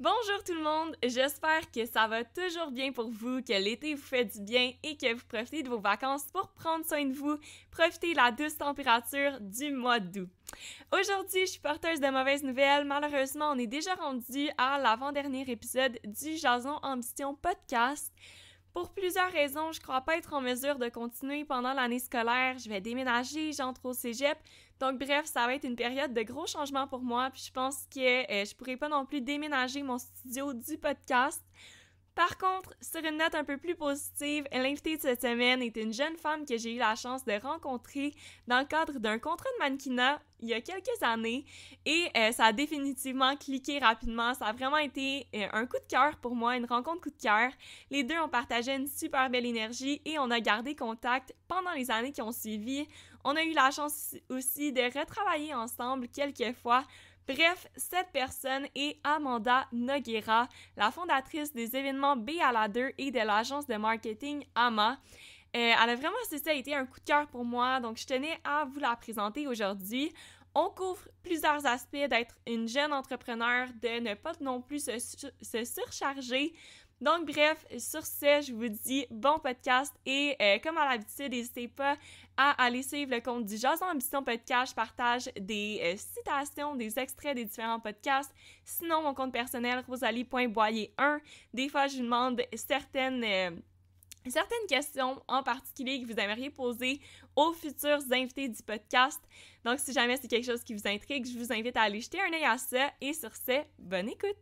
Bonjour tout le monde, j'espère que ça va toujours bien pour vous, que l'été vous fait du bien et que vous profitez de vos vacances pour prendre soin de vous, profiter de la douce température du mois d'août. Aujourd'hui, je suis porteuse de mauvaises nouvelles. Malheureusement, on est déjà rendu à l'avant-dernier épisode du Jason Ambition podcast. Pour plusieurs raisons, je ne crois pas être en mesure de continuer pendant l'année scolaire. Je vais déménager, j'entre au cégep. Donc bref, ça va être une période de gros changements pour moi. Puis je pense que je pourrais pas non plus déménager mon studio du podcast. Par contre, sur une note un peu plus positive, l'invitée de cette semaine est une jeune femme que j'ai eu la chance de rencontrer dans le cadre d'un contrat de mannequinat il y a quelques années et ça a définitivement cliqué rapidement. Ça a vraiment été un coup de cœur pour moi, une rencontre coup de cœur. Les deux ont partagé une super belle énergie et on a gardé contact pendant les années qui ont suivi. On a eu la chance aussi de retravailler ensemble quelques fois. Bref, cette personne est Amanda Noguera, la fondatrice des événements B à la 2 et de l'agence de marketing AMA. Elle a vraiment, ça a été un coup de cœur pour moi, donc je tenais à vous la présenter aujourd'hui. On couvre plusieurs aspects d'être une jeune entrepreneur, de ne pas non plus se surcharger. Donc bref, sur ce, je vous dis bon podcast et comme à l'habitude, n'hésitez pas à aller suivre le compte du Jason Ambition podcast. Je partage des citations, des extraits des différents podcasts. Sinon, mon compte personnel, rosalie.boyer1. Des fois, je vous demande certaines questions en particulier que vous aimeriez poser aux futurs invités du podcast. Donc, si jamais c'est quelque chose qui vous intrigue, je vous invite à aller jeter un œil à ça. Et sur ce, bonne écoute!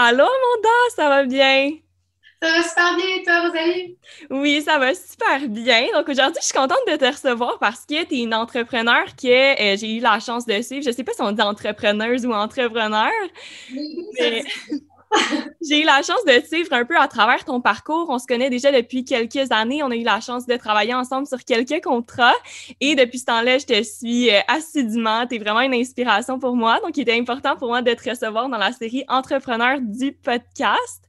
Allô Amanda, ça va bien? Ça va super bien, toi, Rosalie? Oui, ça va super bien. Donc aujourd'hui, je suis contente de te recevoir parce que tu es une entrepreneur que j'ai eu la chance de suivre. Je sais pas si on dit entrepreneuse ou entrepreneur, Oui, ça mais dit. j'ai eu la chance de te suivre un peu à travers ton parcours. On se connaît déjà depuis quelques années. On a eu la chance de travailler ensemble sur quelques contrats. Et depuis ce temps-là, je te suis assidûment. Tu es vraiment une inspiration pour moi. Donc, il était important pour moi de te recevoir dans la série Entrepreneurs du podcast.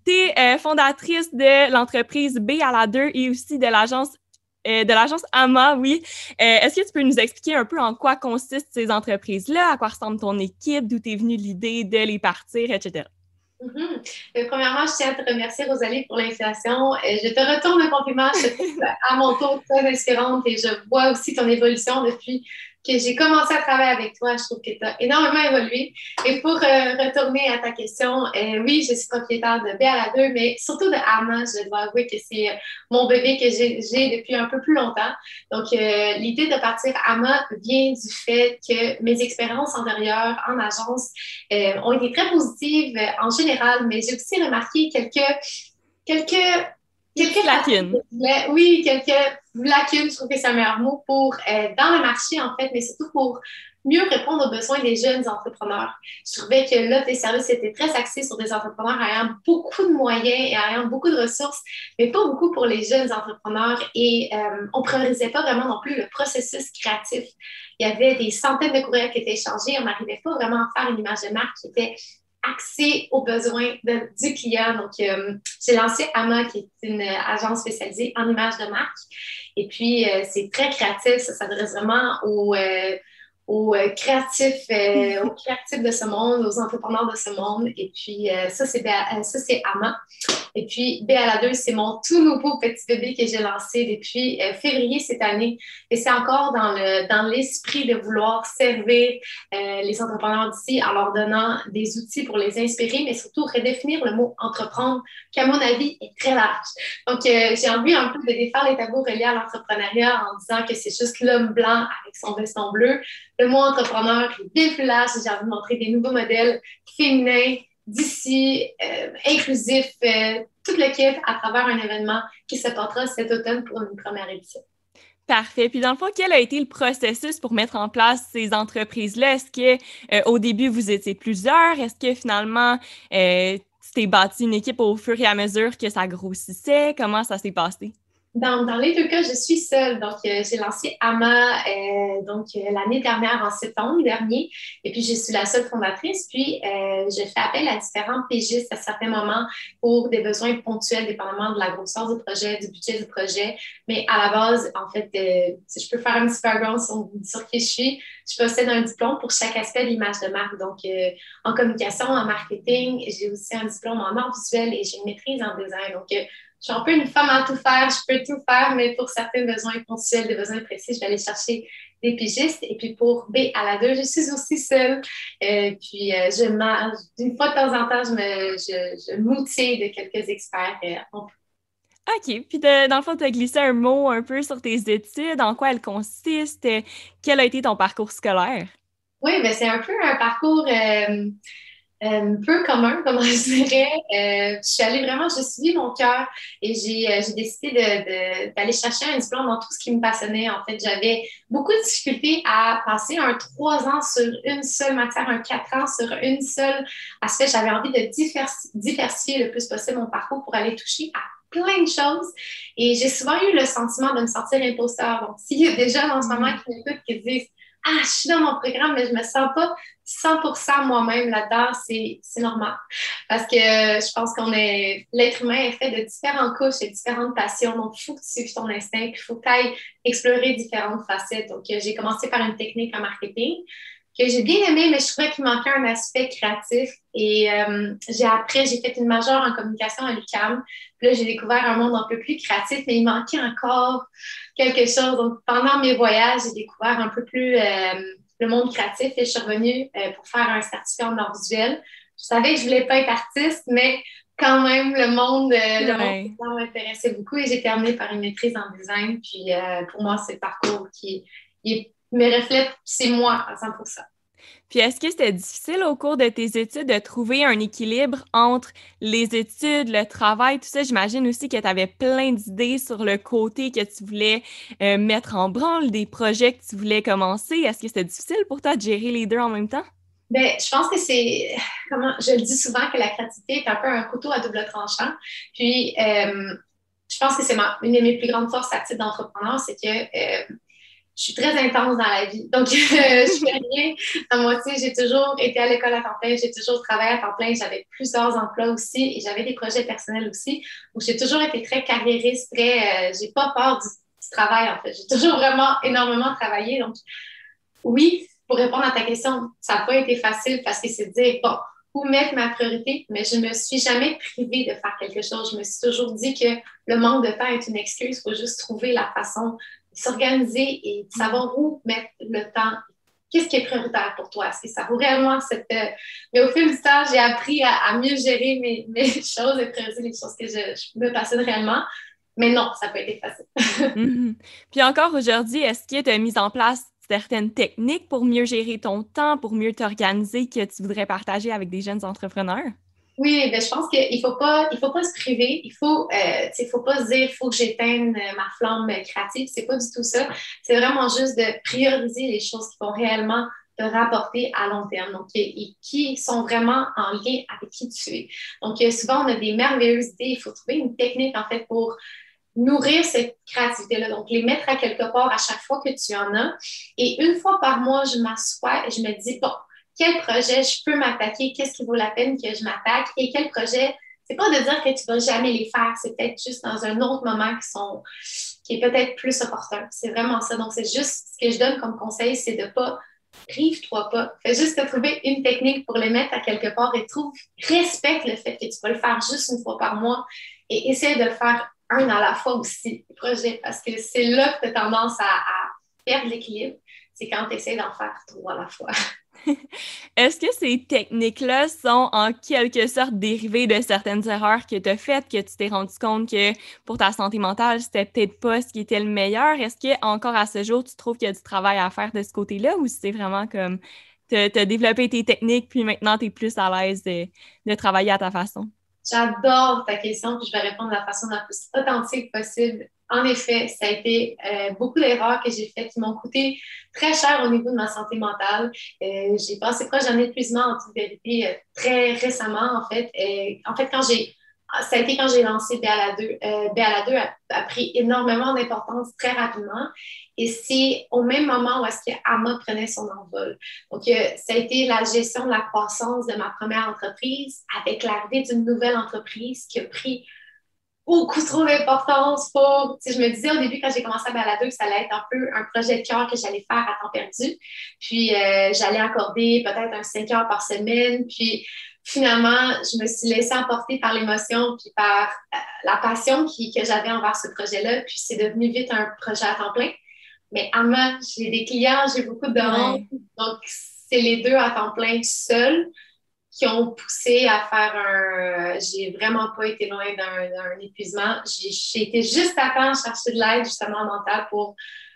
Tu es fondatrice de l'entreprise B à la 2 et aussi de l'agence AMA, oui. Est-ce que tu peux nous expliquer un peu en quoi consistent ces entreprises-là, à quoi ressemble ton équipe, d'où t'es venue l'idée de les partir, etc.? Mhm. Premièrement, je tiens à te remercier, Rosalie, pour l'invitation. Je te retourne le compliment. Je te trouve à mon tour très inspirante et je vois aussi ton évolution depuis que j'ai commencé à travailler avec toi. Je trouve que tu as énormément évolué. Et pour retourner à ta question, oui, je suis propriétaire de B à la 2, mais surtout de Ama. Je dois avouer que c'est mon bébé que j'ai depuis un peu plus longtemps. Donc, l'idée de partir Ama vient du fait que mes expériences antérieures en agence ont été très positives en général, mais j'ai aussi remarqué quelques, quelques Lacunes. oui, quelques lacunes, je trouve que c'est un meilleur mot pour dans le marché en fait, mais surtout pour mieux répondre aux besoins des jeunes entrepreneurs. Je trouvais que là, tes services étaient très axés sur des entrepreneurs ayant beaucoup de moyens et ayant beaucoup de ressources, mais pas beaucoup pour les jeunes entrepreneurs et on ne priorisait pas vraiment non plus le processus créatif. Il y avait des centaines de courriels qui étaient échangés, on n'arrivait pas vraiment à faire une image de marque qui était axée aux besoins du client. Donc, j'ai lancé AMA, qui est une agence spécialisée en images de marque. Et puis, c'est très créatif. Ça s'adresse vraiment aux créatifs de ce monde, aux entrepreneurs de ce monde. Et puis, ça, c'est AMA. Et puis, B à la 2, c'est mon tout nouveau petit bébé que j'ai lancé depuis février cette année. Et c'est encore dans l'esprit de vouloir servir les entrepreneurs d'ici en leur donnant des outils pour les inspirer, mais surtout redéfinir le mot entreprendre, qui, à mon avis, est très large. Donc, j'ai envie un peu de défaire les tabous reliés à l'entrepreneuriat en disant que c'est juste l'homme blanc avec son veston bleu. Le mot entrepreneur est bien plus large. J'ai envie de montrer des nouveaux modèles féminins d'ici, inclusifs, tout le kit à travers un événement qui se portera cet automne pour une première édition. Parfait. Puis dans le fond, quel a été le processus pour mettre en place ces entreprises-là? Est-ce que au début, vous étiez plusieurs? Est-ce que finalement, tu t'es bâti une équipe au fur et à mesure que ça grossissait? Comment ça s'est passé? Dans les deux cas, je suis seule. Donc, j'ai lancé AMA l'année dernière, en septembre dernier. Et puis, je suis la seule fondatrice. Puis, je fais appel à différents pégistes à certains moments pour des besoins ponctuels, dépendamment de la grosseur du projet, du budget du projet. Mais à la base, en fait, si je peux faire un petit background sur qui je possède un diplôme pour chaque aspect de l'image de marque. Donc, en communication, en marketing, j'ai aussi un diplôme en art visuel et j'ai une maîtrise en design. Donc, je suis un peu une femme à tout faire, je peux tout faire, mais pour certains besoins ponctuels, des besoins précis, je vais aller chercher des pigistes. Et puis pour B à la 2, je suis aussi seule. D'une fois de temps en temps, je m'outille de quelques experts. OK. Puis, dans le fond, tu as glissé un mot un peu sur tes études, en quoi elles consistent, quel a été ton parcours scolaire? Oui, ben c'est un peu un parcours un peu commun, comme je dirais. Je suis allée vraiment, je suivi mon cœur et j'ai décidé d'aller chercher un diplôme dans tout ce qui me passionnait. En fait, j'avais beaucoup de difficultés à passer un 3 ans sur une seule matière, un 4 ans sur une seule aspect. J'avais envie de diversifier le plus possible mon parcours pour aller toucher à plein de choses. Et j'ai souvent eu le sentiment de me sentir imposteur. Donc, s'il y a des jeunes en ce moment qui m'écoutent qui disent ah, je suis dans mon programme, mais je me sens pas 100% moi-même là-dedans, c'est normal. Parce que je pense l'être humain est fait de différentes couches et différentes passions. Donc, il faut que tu suives ton instinct, il faut que tu ailles explorer différentes facettes. Donc, j'ai commencé par une technique en marketing que j'ai bien aimée, mais je trouvais qu'il manquait un aspect créatif. Et j'ai fait une majeure en communication à l'UQAM. Puis là, j'ai découvert un monde un peu plus créatif, mais il manquait encore quelque chose. Donc, pendant mes voyages, j'ai découvert un peu plus le monde créatif et je suis revenue pour faire un certificat en art visuel. Je savais que je voulais pas être artiste, mais quand même, le monde Ouais. m'intéressait beaucoup et j'ai terminé par une maîtrise en design. Puis pour moi, c'est le parcours me reflète, c'est moi à 100%. Puis est-ce que c'était difficile au cours de tes études de trouver un équilibre entre les études, le travail, tout ça? J'imagine aussi que tu avais plein d'idées sur le côté que tu voulais mettre en branle, des projets que tu voulais commencer. Est-ce que c'était difficile pour toi de gérer les deux en même temps? Ben, je pense que je le dis souvent que la créativité est un peu un couteau à double tranchant. Puis, je pense que c'est une de mes plus grandes forces à titre d'entrepreneur, c'est que je suis très intense dans la vie. Donc, je fais rien à moitié. J'ai toujours été à l'école à temps plein, j'ai toujours travaillé à temps plein, j'avais plusieurs emplois aussi et j'avais des projets personnels aussi. Donc, j'ai toujours été très carriériste, j'ai pas peur du travail en fait. J'ai toujours vraiment énormément travaillé. Donc, oui, pour répondre à ta question, ça n'a pas été facile parce que c'est de dire, bon, où mettre ma priorité, mais je ne me suis jamais privée de faire quelque chose. Je me suis toujours dit que le manque de temps est une excuse. Il faut juste trouver la façon de s'organiser et de savoir où mettre le temps. Qu'est-ce qui est prioritaire pour toi? Est-ce que ça vaut réellement Mais au fil du temps, j'ai appris à mieux gérer mes choses et prioriser les choses que je me passionne réellement. Mais non, ça n'a pas été facile. Mhm. Puis encore aujourd'hui, est-ce que tu as mis en place certaines techniques pour mieux gérer ton temps, pour mieux t'organiser que tu voudrais partager avec des jeunes entrepreneurs? Oui, ben, je pense qu'il il faut pas se priver. Faut pas se dire, il faut que j'éteigne ma flamme créative. C'est pas du tout ça. C'est vraiment juste de prioriser les choses qui vont réellement te rapporter à long terme. Donc, et qui sont vraiment en lien avec qui tu es. Donc, souvent, on a des merveilleuses idées. Il faut trouver une technique, en fait, pour nourrir cette créativité-là. Donc, les mettre à quelque part à chaque fois que tu en as. Et une fois par mois, je m'assois et je me dis, bon, quel projet je peux m'attaquer, qu'est-ce qui vaut la peine que je m'attaque et quel projet, c'est pas de dire que tu vas jamais les faire, c'est peut-être juste dans un autre moment qui est peut-être plus opportun. C'est vraiment ça. Donc, c'est juste ce que je donne comme conseil, c'est de pas prive-toi pas. Fais juste te trouver une technique pour les mettre à quelque part et respecte le fait que tu vas le faire juste une fois par mois et essaie de le faire un à la fois aussi, le projet, parce que c'est là que tu as tendance à perdre l'équilibre. C'est quand tu essaies d'en faire trois à la fois. Est-ce que ces techniques-là sont en quelque sorte dérivées de certaines erreurs que tu as faites, que tu t'es rendu compte que pour ta santé mentale, c'était peut-être pas ce qui était le meilleur? Est-ce que encore à ce jour, tu trouves qu'il y a du travail à faire de ce côté-là ou c'est vraiment comme tu as développé tes techniques puis maintenant tu es plus à l'aise de travailler à ta façon? J'adore ta question, puis je vais répondre de la façon la plus authentique possible. En effet, ça a été beaucoup d'erreurs que j'ai faites qui m'ont coûté très cher au niveau de ma santé mentale. J'ai passé proche d'un épuisement en toute vérité très récemment, en fait. En fait, quand j'ai ça a été quand j'ai lancé BA2. BA2 a pris énormément d'importance très rapidement. Et c'est au même moment où est-ce que Amma prenait son envol. Donc, ça a été la gestion de la croissance de ma première entreprise avec l'arrivée d'une nouvelle entreprise qui a pris beaucoup trop d'importance pour... Tu sais, je me disais au début, quand j'ai commencé à BA2, que ça allait être un peu un projet de cœur que j'allais faire à temps perdu. Puis, j'allais accorder peut-être 5 heures par semaine. Puis, finalement, je me suis laissée emporter par l'émotion puis par la passion que j'avais envers ce projet-là. Puis, c'est devenu vite un projet à temps plein. Mais Amma, j'ai des clients, j'ai beaucoup de demandes. Ouais. Donc, c'est les deux à temps plein seuls qui ont poussé à faire j'ai vraiment pas été loin d'un épuisement. J'ai été juste à temps chercher de l'aide, justement, mentale pour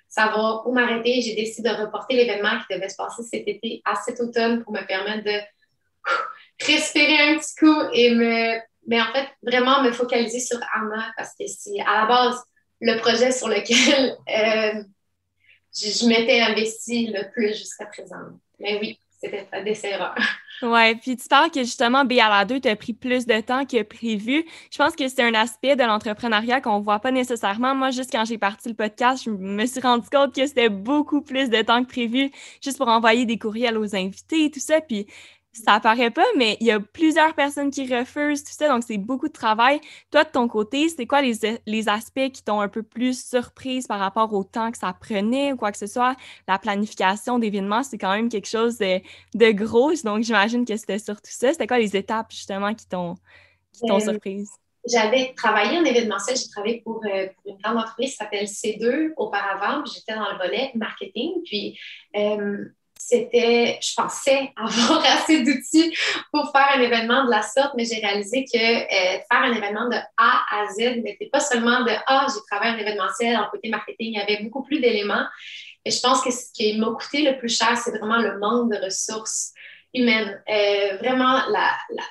savoir où m'arrêter. J'ai décidé de reporter l'événement qui devait se passer cet été à cet automne pour me permettre de respirer un petit coup et mais en fait, vraiment me focaliser sur Amma parce que c'est à la base le projet sur lequel je m'étais investie le plus jusqu'à présent. Mais oui, c'était des erreurs. Ouais, puis tu parles que justement, BA2 t'a pris plus de temps que prévu. Je pense que c'est un aspect de l'entrepreneuriat qu'on voit pas nécessairement. Moi, juste quand j'ai parti le podcast, je me suis rendu compte que c'était beaucoup plus de temps que prévu juste pour envoyer des courriels aux invités et tout ça. Puis ça apparaît pas, mais il y a plusieurs personnes qui refusent tout ça, donc c'est beaucoup de travail. Toi, de ton côté, c'est quoi les aspects qui t'ont un peu plus surprise par rapport au temps que ça prenait ou quoi que ce soit? La planification d'événements, c'est quand même quelque chose de gros, donc j'imagine que c'était surtout ça. C'était quoi les étapes, justement, qui t'ont Euh, surprise? J'avais travaillé en événementiel, j'ai travaillé pour une grande entreprise qui s'appelle C2 auparavant, puis j'étais dans le volet marketing, puis je pensais avoir assez d'outils pour faire un événement de la sorte, mais j'ai réalisé que faire un événement de A à Z n'était pas seulement de « j'ai travaillé en événementiel, en côté marketing », il y avait beaucoup plus d'éléments. Et je pense que ce qui m'a coûté le plus cher, c'est vraiment le manque de ressources humaines. Vraiment,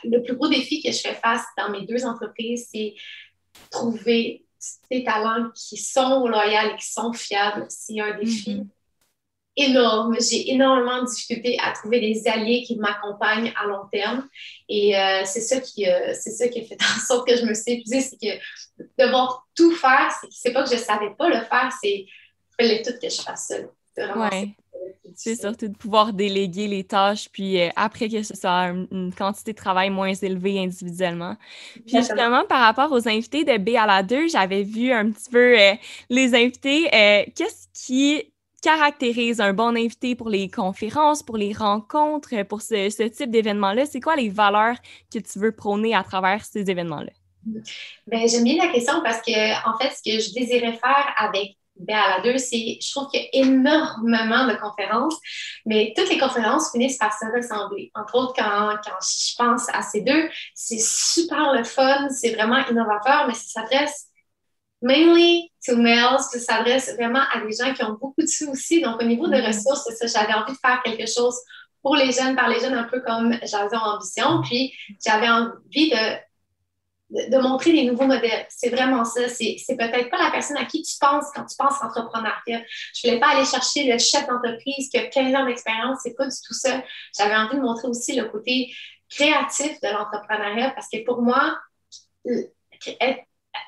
le plus gros défi que je fais face dans mes deux entreprises, c'est trouver des talents qui sont loyaux et qui sont fiables. C'est un défi Mhm. énorme. J'ai énormément de difficultés à trouver des alliés qui m'accompagnent à long terme. Et c'est ça qui a fait en sorte que je me suis épuisée. C'est que devoir tout faire, c'est pas que je savais pas le faire, c'est qu'il fallait tout que je fasse seule. C'est vraiment ça. Ouais. C'est surtout de pouvoir déléguer les tâches, puis après que ce soit une quantité de travail moins élevée individuellement. Puis Exactement. justement, par rapport aux invités de B à la 2, j'avais vu un petit peu les invités. Qu'est-ce qui caractérise un bon invité pour les conférences, pour les rencontres, pour ce type d'événement-là? C'est quoi les valeurs que tu veux prôner à travers ces événements-là? Ben, j'aime bien la question parce que, en fait, ce que je désirais faire avec BA2, c'est, je trouve qu'il y a énormément de conférences, mais toutes les conférences finissent par se ressembler. Entre autres, quand je pense à ces deux, c'est super le fun, c'est vraiment innovateur, mais ça s'adresse mainly to males, ça s'adresse vraiment à des gens qui ont beaucoup de sous aussi. Donc, au niveau de Mhm. ressources, c'est ça, j'avais envie de faire quelque chose pour les jeunes, par les jeunes, un peu comme j'avais en ambition. Puis, j'avais envie de montrer des nouveaux modèles. C'est vraiment ça. C'est peut-être pas la personne à qui tu penses quand tu penses entrepreneuriat. Je voulais pas aller chercher le chef d'entreprise qui a 15 ans d'expérience. C'est pas du tout ça. J'avais envie de montrer aussi le côté créatif de l'entrepreneuriat parce que pour moi,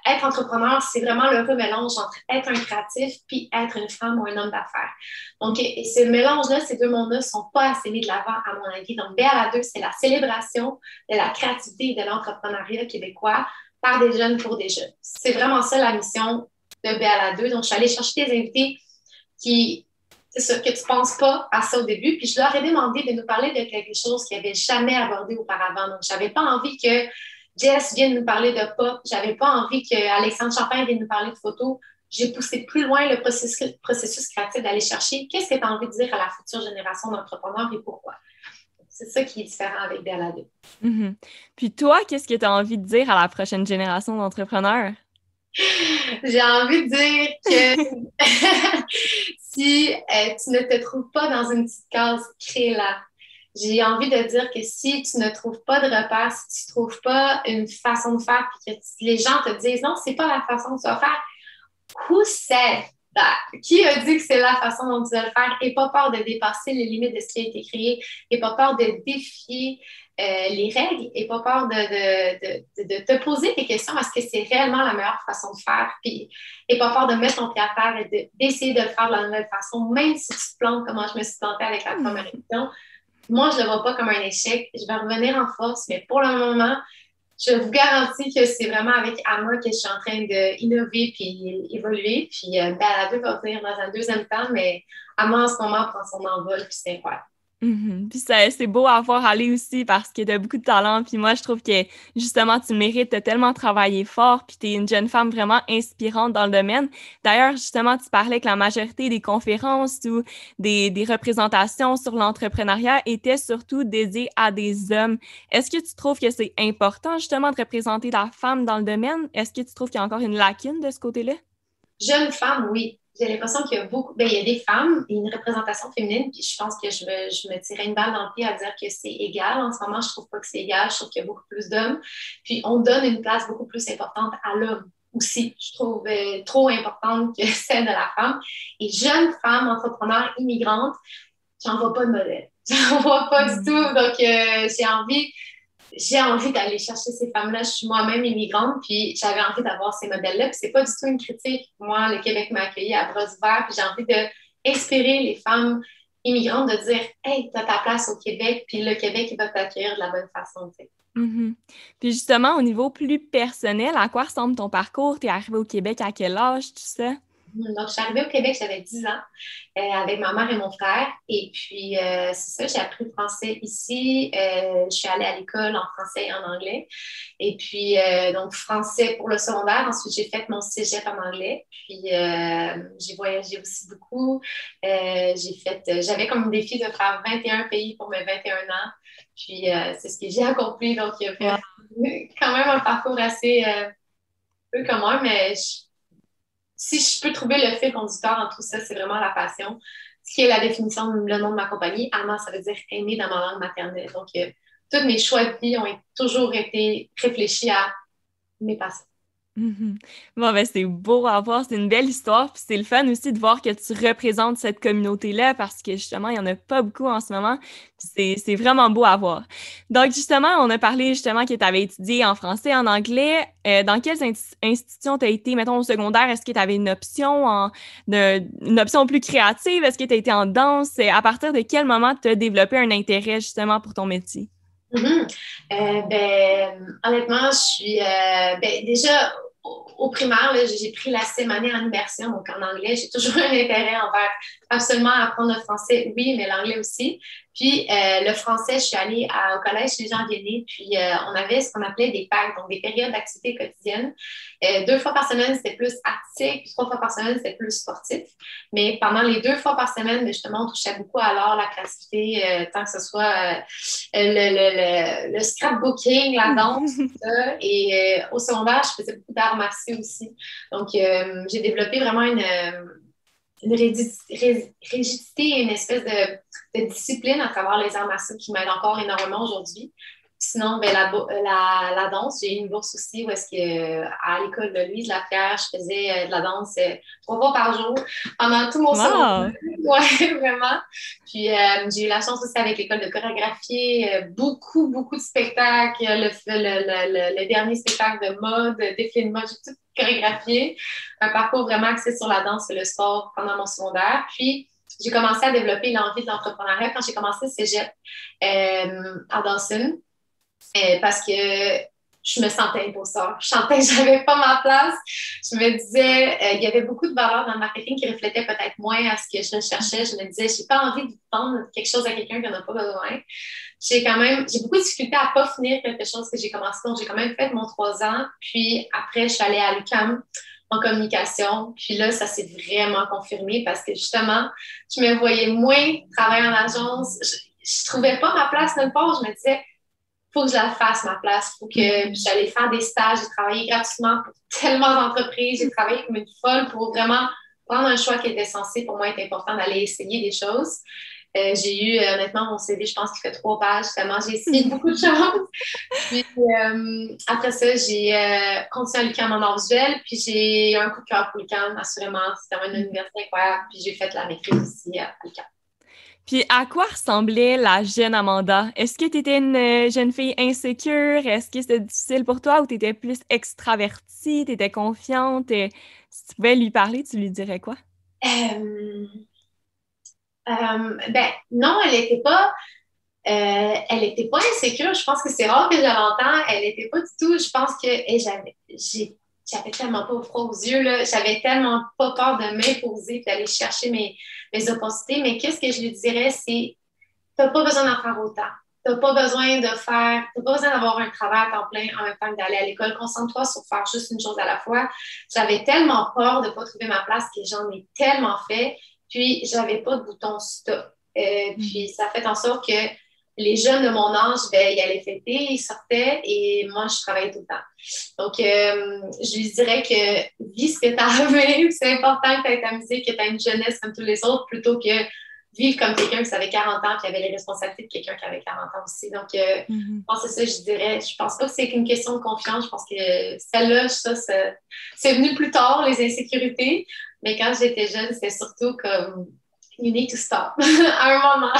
être entrepreneur, c'est vraiment le mélange entre être un créatif puis être une femme ou un homme d'affaires. Donc, et ce mélange-là, ces deux mondes-là ne sont pas assez mis de l'avant, à mon avis. Donc, B à la 2, c'est la célébration de la créativité et de l'entrepreneuriat québécois par des jeunes pour des jeunes. C'est vraiment ça la mission de B à la 2. Donc, je suis allée chercher des invités qui, c'est ça, que tu ne penses pas à ça au début. Puis, je leur ai demandé de nous parler de quelque chose qu'ils n'avaient jamais abordé auparavant. Donc, je n'avais pas envie que Jess vienne nous parler de pop. J'avais pas envie qu'Alexandre Champagne vienne nous parler de photo. J'ai poussé plus loin le processus créatif d'aller chercher qu'est-ce que tu as envie de dire à la future génération d'entrepreneurs et pourquoi. C'est ça qui est différent avec BA2. Mhm. Puis toi, qu'est-ce que tu as envie de dire à la prochaine génération d'entrepreneurs? J'ai envie de dire que si tu ne te trouves pas dans une petite case, crée-la. J'ai envie de dire que si tu ne trouves pas de repères, si tu ne trouves pas une façon de faire, puis que les gens te disent non, c'est pas la façon que tu vas faire, who said Qui a dit que c'est la façon dont tu dois le faire? N'aie pas peur de dépasser les limites de ce qui a été créé. N'aie pas peur de défier les règles. N'aie pas peur de te poser des questions. Est-ce que c'est réellement la meilleure façon de faire? Puis, n'aie pas peur de mettre ton pied à terre et d'essayer de le faire de la nouvelle façon, même si tu te plantes, comment je me suis plantée avec la première émission. Moi, je ne le vois pas comme un échec. Je vais revenir en force, mais pour le moment, je vous garantis que c'est vraiment avec Amma que je suis en train d'innover puis évoluer. Puis Balado va venir dans un deuxième temps, mais Amma en ce moment prend son envol, puis c'est incroyable. Puis c'est beau à voir aller aussi parce que tu as beaucoup de talent. Puis moi, je trouve que justement, tu mérites de tellement travailler fort. Puis tu es une jeune femme vraiment inspirante dans le domaine. D'ailleurs, justement, tu parlais que la majorité des conférences ou des représentations sur l'entrepreneuriat étaient surtout dédiées à des hommes. Est-ce que tu trouves que c'est important justement de représenter la femme dans le domaine? Est-ce que tu trouves qu'il y a encore une lacune de ce côté-là? Jeune femme, oui. J'ai l'impression qu'il y a beaucoup, il y a des femmes et une représentation féminine, puis je pense que je me tirais une balle dans le pied à dire que c'est égal. En ce moment, je trouve pas que c'est égal. Je trouve qu'il y a beaucoup plus d'hommes. Puis on donne une place beaucoup plus importante à l'homme aussi. Je trouve trop importante que celle de la femme. Et jeune femme, entrepreneur, immigrante, j'en vois pas de modèle. J'en vois pas du tout. Donc, j'ai envie d'aller chercher ces femmes-là. Je suis moi-même immigrante, puis j'avais envie d'avoir ces modèles-là. Puis c'est pas du tout une critique. Moi, le Québec m'a accueilli à bras ouverts, puis j'ai envie d'inspirer les femmes immigrantes de dire « Hey, t'as ta place au Québec, puis le Québec, il va t'accueillir de la bonne façon. » Puis justement, au niveau plus personnel, à quoi ressemble ton parcours? T'es arrivée au Québec à quel âge, tu sais? Donc, je suis arrivée au Québec, j'avais 10 ans, avec ma mère et mon frère. Et puis, c'est ça, j'ai appris le français ici. Je suis allée à l'école en français et en anglais. Et puis, donc, français pour le secondaire. Ensuite, j'ai fait mon cégep en anglais. Puis, j'ai voyagé aussi beaucoup. J'avais comme défi de faire 21 pays pour mes 21 ans. Puis, c'est ce que j'ai accompli. Donc, il y a quand même un parcours assez peu commun, mais si je peux trouver le fil conducteur dans tout ça, c'est vraiment la passion. Ce qui est la définition, le nom de ma compagnie. Amma, ça veut dire aimer dans ma langue maternelle. Donc, tous mes choix de vie ont toujours été réfléchis à mes passions. Bon, ben c'est beau à voir, c'est une belle histoire, puis c'est le fun aussi de voir que tu représentes cette communauté-là parce que justement, il n'y en a pas beaucoup en ce moment. C'est vraiment beau à voir. Donc, justement, on a parlé justement que tu avais étudié en français, en anglais. Dans quelles institutions tu as été, mettons, au secondaire? Est-ce que tu avais une option une option plus créative? Est-ce que tu as été en danse? À partir de quel moment tu as développé un intérêt justement pour ton métier? Honnêtement, je suis déjà au primaire, là, j'ai pris la sixième année en immersion, donc en anglais. J'ai toujours un intérêt envers absolument apprendre le français, oui, mais l'anglais aussi. Puis le français, je suis allée au collège chez Jean Viennet, puis on avait ce qu'on appelait des PAC, donc des périodes d'activité quotidienne. 2 fois par semaine, c'était plus artistique, puis 3 fois par semaine, c'était plus sportif. Mais pendant les 2 fois par semaine, justement, on touchait beaucoup à l'art, la créativité, tant que ce soit le scrapbooking, la danse, tout ça. Et au secondaire, je faisais beaucoup d'arts martiaux aussi. Donc, j'ai développé vraiment une rigidité et une espèce de discipline à travers les arts martiaux qui m'aident encore énormément aujourd'hui. Sinon, la danse, j'ai eu une bourse aussi où est-ce que à l'école de Louise Lapierre, je faisais de la danse 3 fois par jour pendant tout mon secondaire. Ouais, vraiment. Puis j'ai eu la chance aussi avec l'école de chorégraphie, beaucoup, beaucoup de spectacles. Le dernier spectacle de mode, défilé de mode, j'ai tout chorégraphié. Un parcours vraiment axé sur la danse et le sport pendant mon secondaire. Puis, j'ai commencé à développer l'envie de l'entrepreneuriat quand j'ai commencé le cégep à Dawson. Parce que je me sentais imposteur. Je sentais que je n'avais pas ma place. Je me disais, il y avait beaucoup de valeurs dans le marketing qui reflétaient peut-être moins à ce que je cherchais. Je me disais, je n'ai pas envie de vendre quelque chose à quelqu'un qui n'en a pas besoin. J'ai beaucoup de difficulté à ne pas finir quelque chose que j'ai commencé. Donc, j'ai quand même fait mon 3 ans. Puis après, je suis allée à l'UQAM en communication. Puis là, ça s'est vraiment confirmé parce que justement, je me voyais moins travailler en agence. Je ne trouvais pas ma place nulle part. Je me disais, faut que je la fasse, ma place. Faut que j'allais faire des stages. J'ai travaillé gratuitement pour tellement d'entreprises. J'ai travaillé comme une folle pour vraiment prendre un choix qui était censé pour moi être important d'aller essayer des choses. J'ai eu, honnêtement, mon CV, je pense qu'il fait 3 pages, tellement j'ai essayé beaucoup de choses. Puis après ça, j'ai continué à l'UQAM en art visuel, puis j'ai eu un coup de cœur pour l'UQAM, assurément. C'était vraiment une université incroyable, puis j'ai fait la maîtrise aussi à l'UQAM. Puis à quoi ressemblait la jeune Amanda? Est-ce que tu étais une jeune fille insécure? Est-ce que c'était difficile pour toi ou tu étais plus extravertie? Tu étais confiante? Si tu pouvais lui parler, tu lui dirais quoi? Euh, ben, non, elle était pas insécure. Je pense que c'est rare que je l'entends. Elle était pas du tout. Je pense que j'avais tellement pas froid aux yeux, là. J'avais tellement pas peur de m'imposer et d'aller chercher mes opportunités. Mais qu'est-ce que je lui dirais, c'est t'as pas besoin d'en faire autant. T'as pas besoin d'avoir un travail à temps plein en même temps que d'aller à l'école. Concentre-toi sur faire juste une chose à la fois. J'avais tellement peur de pas trouver ma place que j'en ai tellement fait. Puis, j'avais pas de bouton stop. Puis, ça fait en sorte que les jeunes de mon âge, ben, ils allaient fêter, ils sortaient et moi, je travaillais tout le temps. Donc, je lui dirais que vis ce que tu as à vivre. C'est important que tu aies ta musique, que tu aies une jeunesse comme tous les autres plutôt que vivre comme quelqu'un qui avait 40 ans qui avait les responsabilités de quelqu'un qui avait 40 ans aussi. Donc, je pense que c'est ça, je dirais. Je pense pas que c'est qu'une question de confiance. Je pense que celle-là, c'est venu plus tard, les insécurités. Mais quand j'étais jeune, c'était surtout comme you need to stop à un moment.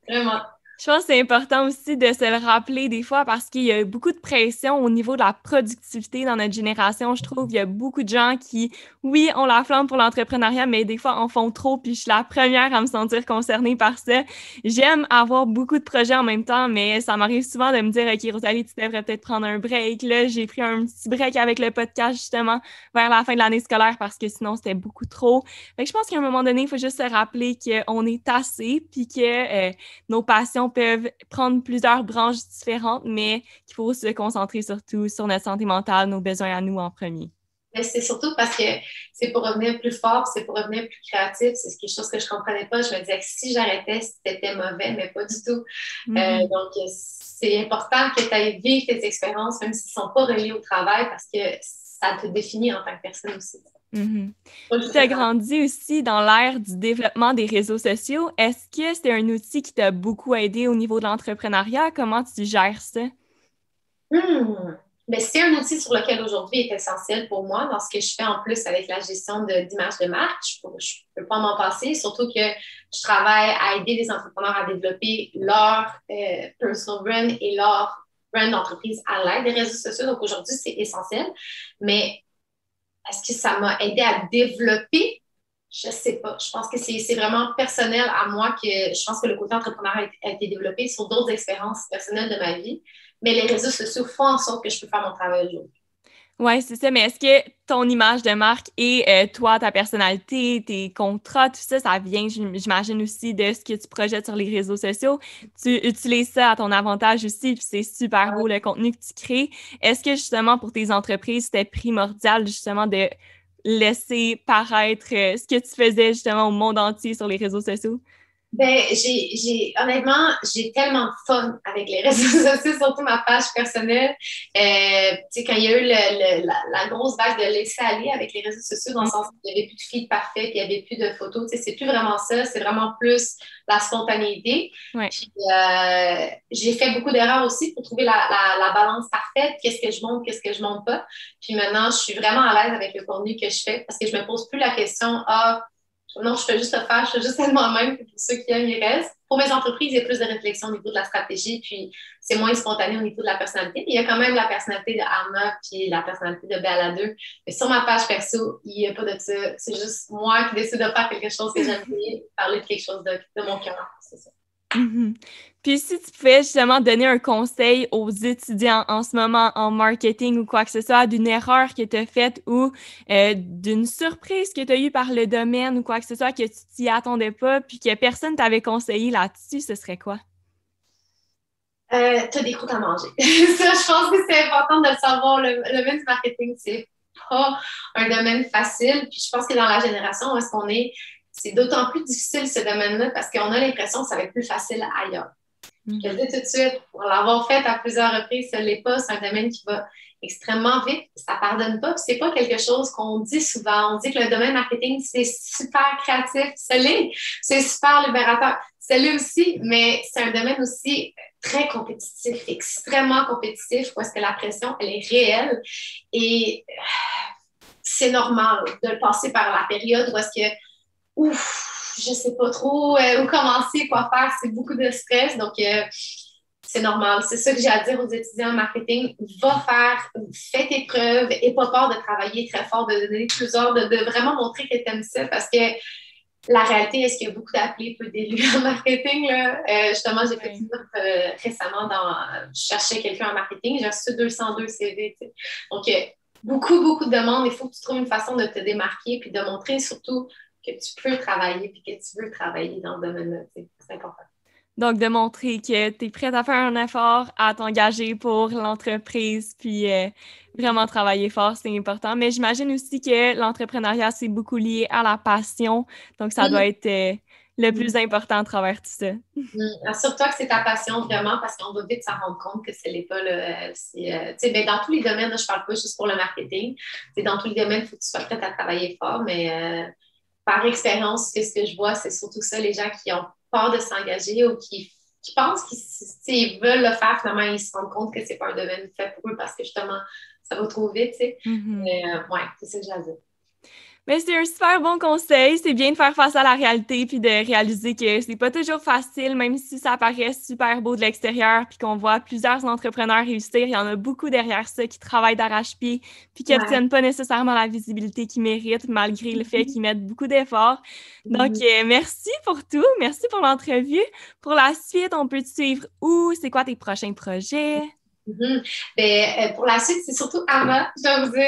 Vraiment. Je pense que c'est important aussi de se le rappeler des fois parce qu'il y a beaucoup de pression au niveau de la productivité dans notre génération. Je trouve qu'il y a beaucoup de gens qui, oui, ont la flamme pour l'entrepreneuriat, mais des fois en font trop, puis je suis la première à me sentir concernée par ça. J'aime avoir beaucoup de projets en même temps, mais ça m'arrive souvent de me dire, OK, Rosalie, tu devrais peut-être prendre un break. Là, j'ai pris un petit break avec le podcast, justement, vers la fin de l'année scolaire parce que sinon, c'était beaucoup trop. Fait que je pense qu'à un moment donné, il faut juste se rappeler qu'on est assez, puis que nos passions peuvent prendre plusieurs branches différentes, mais qu'il faut se concentrer surtout sur notre santé mentale, nos besoins à nous en premier. Mais c'est surtout parce que c'est pour revenir plus fort, c'est pour revenir plus créatif. C'est quelque chose que je ne comprenais pas. Je me disais que si j'arrêtais, c'était mauvais, mais pas du tout. Donc, c'est important que tu ailles vivre tes expériences, même s'ils ne sont pas reliés au travail, parce que ça te définit en tant que personne aussi. Tu as grandi aussi dans l'ère du développement des réseaux sociaux. Est-ce que c'est un outil qui t'a beaucoup aidé au niveau de l'entrepreneuriat? Comment tu gères ça? Mais c'est un outil sur lequel aujourd'hui est essentiel pour moi dans ce que je fais en plus avec la gestion d'images de marque. Je ne peux pas m'en passer, surtout que je travaille à aider les entrepreneurs à développer leur personal brand et leur brand d'entreprise à l'aide des réseaux sociaux. Donc aujourd'hui, c'est essentiel. Mais est-ce que ça m'a aidé à le développer? Je ne sais pas. Je pense que c'est vraiment personnel à moi que je pense que le côté entrepreneur a été développé sur d'autres expériences personnelles de ma vie. Mais les réseaux sociaux font en sorte que je peux faire mon travail aujourd'hui. Oui, c'est ça. Mais est-ce que ton image de marque et toi, ta personnalité, tes contrats, tout ça, ça vient, j'imagine aussi, de ce que tu projettes sur les réseaux sociaux. Tu utilises ça à ton avantage aussi, puis c'est super beau le contenu que tu crées. Est-ce que justement pour tes entreprises, c'était primordial justement de laisser paraître ce que tu faisais justement au monde entier sur les réseaux sociaux? Ben, honnêtement, j'ai tellement de fun avec les réseaux sociaux, surtout ma page personnelle. Tu sais, quand il y a eu la grosse vague de laisser aller avec les réseaux sociaux, dans le sens qu'il n'y avait plus de feed parfait, qu'il n'y avait plus de photos, tu sais, c'est plus vraiment ça, c'est vraiment plus la spontanéité. Ouais. Puis, j'ai fait beaucoup d'erreurs aussi pour trouver la balance parfaite, qu'est-ce que je monte, qu'est-ce que je monte pas. Puis maintenant, je suis vraiment à l'aise avec le contenu que je fais parce que je me pose plus la question, non, je fais juste le faire, je fais juste être moi-même, puis pour ceux qui aiment, ils restent. Pour mes entreprises, il y a plus de réflexion au niveau de la stratégie, puis c'est moins spontané au niveau de la personnalité. Mais il y a quand même la personnalité de Anna, puis la personnalité de Béa 2. Mais sur ma page perso, il n'y a pas de ça. C'est juste moi qui décide de faire quelque chose que j'aime bien, parler de quelque chose de mon cœur, c'est ça. Puis si tu pouvais justement donner un conseil aux étudiants en ce moment en marketing ou quoi que ce soit, d'une erreur que tu as faite ou d'une surprise que tu as eue par le domaine ou quoi que ce soit que tu t'y attendais pas puis que personne t'avait conseillé là-dessus, ce serait quoi? T'as des croûtes à manger. Ça, je pense que c'est important de le savoir. Le domaine du marketing, c'est pas un domaine facile. Puis je pense que dans la génération où est-ce qu'on est, c'est d'autant plus difficile ce domaine-là parce qu'on a l'impression que ça va être plus facile ailleurs. Je le dis tout de suite, pour l'avoir fait à plusieurs reprises, ce n'est pas, c'est un domaine qui va extrêmement vite, ça ne pardonne pas, puis c'est pas quelque chose qu'on dit souvent. On dit que le domaine marketing, c'est super créatif, c'est super libérateur, c'est lui aussi, mais c'est un domaine aussi très compétitif, extrêmement compétitif, parce que la pression, elle est réelle et c'est normal de le passer par la période où est-ce que, ouf, je sais pas trop où commencer, quoi faire, c'est beaucoup de stress, donc c'est normal. C'est ça que j'ai à dire aux étudiants en marketing. Fais tes preuves, et pas peur de travailler très fort, de donner plusieurs, de vraiment montrer que tu aimes ça parce que la réalité, est-ce qu'il y a beaucoup d'appelés, peu d'élus en marketing? Là? Justement, j'ai fait une offre récemment je cherchais quelqu'un en marketing, j'ai reçu 202 CV. T'sais. Donc, beaucoup, beaucoup de demandes. Il faut que tu trouves une façon de te démarquer puis de montrer surtout que tu peux travailler puis que tu veux travailler dans le domaine-là. C'est important. Donc, de montrer que tu es prête à faire un effort, à t'engager pour l'entreprise, puis vraiment travailler fort, c'est important. Mais j'imagine aussi que l'entrepreneuriat, c'est beaucoup lié à la passion. Donc, ça doit être le plus important à travers tout ça. Assure-toi que c'est ta passion vraiment parce qu'on va vite s'en rendre compte que ce n'est pas là. Ben, dans tous les domaines, là, je ne parle pas juste pour le marketing. Dans tous les domaines, il faut que tu sois prête à travailler fort, mais par expérience, ce que je vois, c'est surtout ça, les gens qui ont peur de s'engager ou qui pensent qu'ils veulent le faire, finalement, ils se rendent compte que c'est pas un domaine fait pour eux parce que justement, ça va trop vite, tu sais. Mais ouais, c'est ça que j'ai à dire. Mais c'est un super bon conseil. C'est bien de faire face à la réalité puis de réaliser que c'est pas toujours facile, même si ça paraît super beau de l'extérieur puis qu'on voit plusieurs entrepreneurs réussir. Il y en a beaucoup derrière ça qui travaillent d'arrache-pied puis qui n'obtiennent pas nécessairement la visibilité qu'ils méritent malgré le fait qu'ils mettent beaucoup d'efforts. Donc, merci pour tout. Merci pour l'entrevue. Pour la suite, on peut te suivre où? C'est quoi tes prochains projets? Pour la suite, c'est surtout Amma. Je dois vous dire,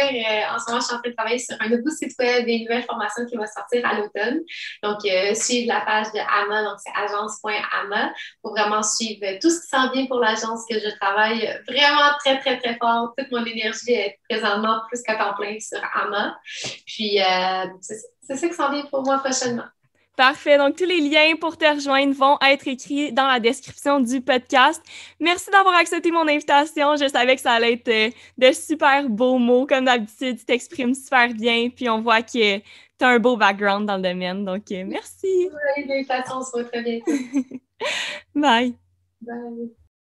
en ce moment, je suis en train de travailler sur un nouveau site web et une nouvelle formation qui va sortir à l'automne. Donc, suivre la page de Amma, donc c'est agence.amma, pour vraiment suivre tout ce qui s'en vient pour l'agence que je travaille vraiment très, très, très fort. Toute mon énergie est présentement plus qu'à temps plein sur Amma. Puis, c'est ça qui s'en vient pour moi prochainement. Parfait. Donc, tous les liens pour te rejoindre vont être écrits dans la description du podcast. Merci d'avoir accepté mon invitation. Je savais que ça allait être de super beaux mots. Comme d'habitude, tu t'exprimes super bien. Puis, on voit que tu as un beau background dans le domaine. Donc, merci. Oui, l'invitation, on se voit très bientôt. Bye. Bye.